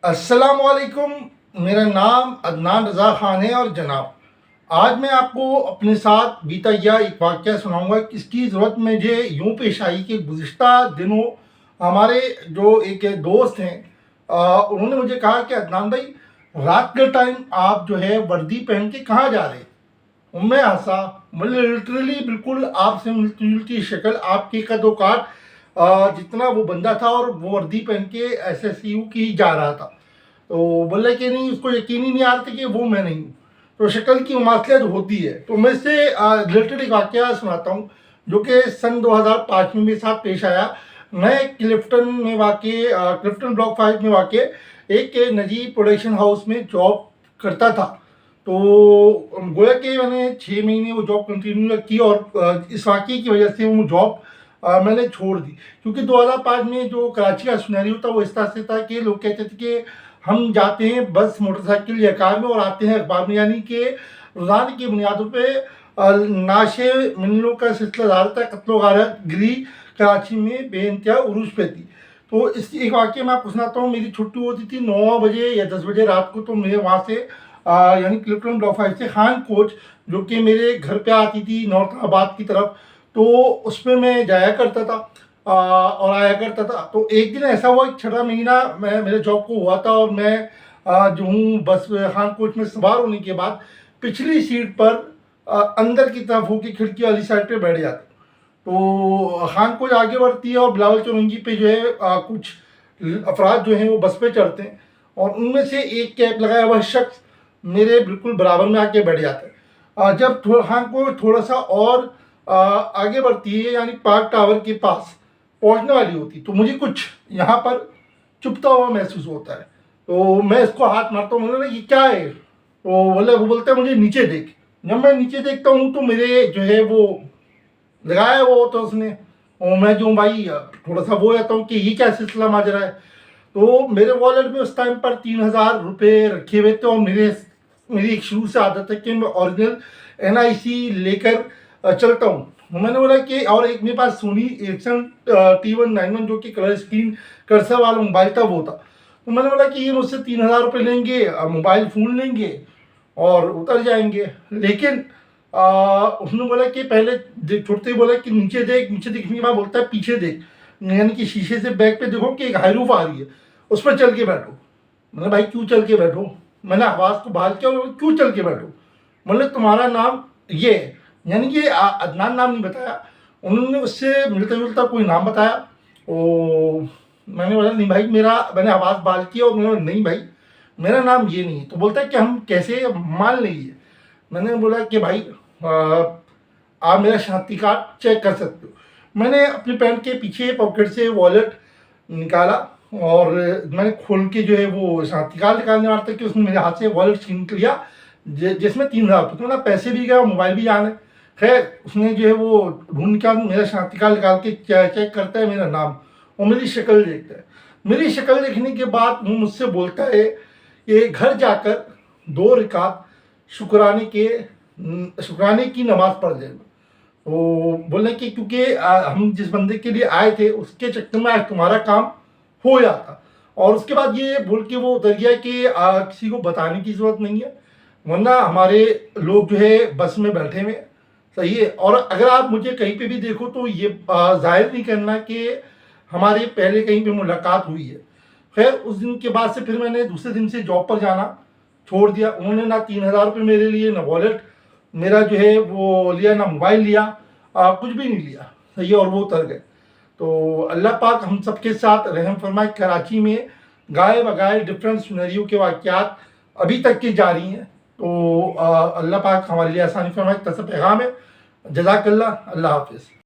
अस्सलाम वालेकुम। मेरा नाम अदनान रज़ा ख़ान है और जनाब आज मैं आपको अपने साथ बीता या एक वाक़या सुनाऊंगा। इसकी ज़रूरत मुझे यूँ पेश आई कि गुज़िश्ता दिनों हमारे जो एक दोस्त हैं, उन्होंने मुझे कहा कि अदनान भाई, रात के टाइम आप जो है वर्दी पहन के कहाँ जा रहे हैं। और मैं हंसा। मतलब लिटरली बिल्कुल आपसे मिलती जुलती शक्ल, आपकी कदो काट, जितना वो बंदा था और वो वर्दी पहन के एसएसयू की जा रहा था। तो बोले कि नहीं, उसको यकीन ही नहीं आ रहा था कि वो मैं नहीं हूँ। तो शक्ल की मुमासलत होती है। तो मैं इससे रिलेटेड एक वाक़या सुनाता हूँ जो कि सन 2005 में मेरे साथ पेश आया। मैं क्लिफ्टन ब्लॉक 5 में वाक़ एक नजीब प्रोडक्शन हाउस में जॉब करता था। तो गोया कि मैंने 6 महीने वो जॉब कंटिन्यू की और इस वाक़े की वजह से वो जॉब मैंने छोड़ दी। क्योंकि 2005 में जो कराची का सिनेरियो था वो इस तरह से था कि लोग कहते थे कि हम जाते हैं बस, मोटरसाइकिल या कार में और आते हैं अखबार में, यानी कि रोज़ाना की बुनियादों पे नाशे मिलनों का सिलसिला जारी था। कत्लो गारत गिरी कराची में बेइंतहा उरूज पे थी। तो इस एक वाक़ये में आपको सुनाता हूँ। मेरी छुट्टी होती थी 9 बजे या 10 बजे रात को। तो मैं वहाँ से यानी क्लिफ्टन ब्लॉक 5 से खान कोच, जो कि मेरे घर पे आती थी नॉर्थ आबाद की तरफ, तो उसमें मैं जाया करता था और आया करता था। तो एक दिन ऐसा हुआ, एक 6 महीना मैं मेरे जॉब को हुआ था और मैं जो हूँ बस खान कोच में सवार होने के बाद पिछली सीट पर अंदर की तरफ होकर खिड़की वाली साइड पे बैठ जाता। तो खान कोच आगे बढ़ती है और बिलावल चौरंगी पे जो है कुछ अफराद जो हैं वो बस पे चढ़ते हैं और उनमें से एक कैप लगाया हुआ शख्स मेरे बिल्कुल बराबर में आके बैठ जाता है। जब खान कोच थोड़ा सा और आगे बढ़ती है, यानी पार्क टावर के पास पहुंचने वाली होती, तो मुझे कुछ यहाँ पर चुभता हुआ महसूस होता है। तो मैं इसको हाथ मारता हूँ। मैंने बोला ये क्या है। तो वो बोलता है मुझे नीचे देख। जब मैं नीचे देखता हूँ तो मेरे जो है वो लगाया वो तो उसने, और मैं जो भाई थोड़ा सा वो रहता हूँ कि ये क्या सिलसिला माजरा है। तो मेरे वॉलेट में उस टाइम पर 3,000 रुपये रखे हुए थे और मेरी एक शुरू से आदत है कि मैं ओरिजिनल एनआईसी लेकर चलता हूँ। मैंने बोला कि और एक मेरे पास सोनी एरिक्सन T191 जो कि कलर स्क्रीन कर्सर वाला मोबाइल था वो था। तो मैंने बोला कि ये मुझसे 3,000 रुपये लेंगे, मोबाइल फ़ोन लेंगे और उतर जाएंगे। लेकिन उसने बोला कि पहले छुड़ते ही बोला कि नीचे देख। नीचे देखने के बाद बोलता है पीछे देख, यानी कि शीशे से बैक पे देखो कि एक हाईरूफ आ रही है, उस पर चल के बैठो। मैंने भाई क्यों चल के बैठो। मैंने आवाज़ को बहाल किया और क्यों चल के बैठो। मतलब तुम्हारा नाम ये है, यानी कि अदनान नाम नहीं बताया। उन्होंने उससे मिलता जुलता कोई नाम बताया। ओ मैंने बोला नहीं भाई, मैंने आवाज़ बहाल की और मैंने बोला नहीं भाई, मेरा नाम ये नहीं है। तो बोलता है कि हम कैसे मान लेंगे। मैंने बोला कि भाई आप मेरा शनाख्ती कार्ड चेक कर सकते हो। मैंने अपने पैंट के पीछे पॉकेट से वॉलेट निकाला और मैंने खोल के जो है वो शनाख्ती कार्ड निकालने वाला था कि उसने मेरे हाथ से वॉलेट छीन लिया जिसमें 3,000 रुपये। तो मेरा पैसे भी गए और मोबाइल भी जाने। खैर उसने जो है वो ढूंढ के मेरा शनाख्ती कार्ड निकाल के चेक करता है मेरा नाम और मेरी शक्ल देखता है। मेरी शक्ल देखने के बाद वो मुझसे बोलता है कि घर जाकर 2 रकात शुक्राने की नमाज पढ़ लेना। तो बोले कि क्योंकि हम जिस बंदे के लिए आए थे उसके चक्कर में आज तुम्हारा काम हो जाता। और उसके बाद ये बोल के वो उतर गया कि किसी को बताने की ज़रूरत नहीं है, वरना हमारे लोग जो है बस में बैठे हुए हैं। सही है। और अगर आप मुझे कहीं पे भी देखो तो ये जाहिर नहीं करना कि हमारे पहले कहीं पे मुलाकात हुई है। खैर उस दिन के बाद से फिर मैंने दूसरे दिन से जॉब पर जाना छोड़ दिया। उन्होंने ना 3,000 रुपये मेरे लिए, ना वॉलेट मेरा जो है वो लिया, ना मोबाइल लिया, कुछ भी नहीं लिया। सही है। और वो उतर गए। तो अल्लाह पाक हम सबके साथ रहम फरमाए। कराची में गाए बगाए डिफरेंट सिनेरियो के वाक़यात अभी तक की जारी हैं। तो अल्लाह पाक हमारे लिए आसानी फरमाए। तसा पैगाम है। जज़ाकल्लाह। अल्लाह हाफ़िज़।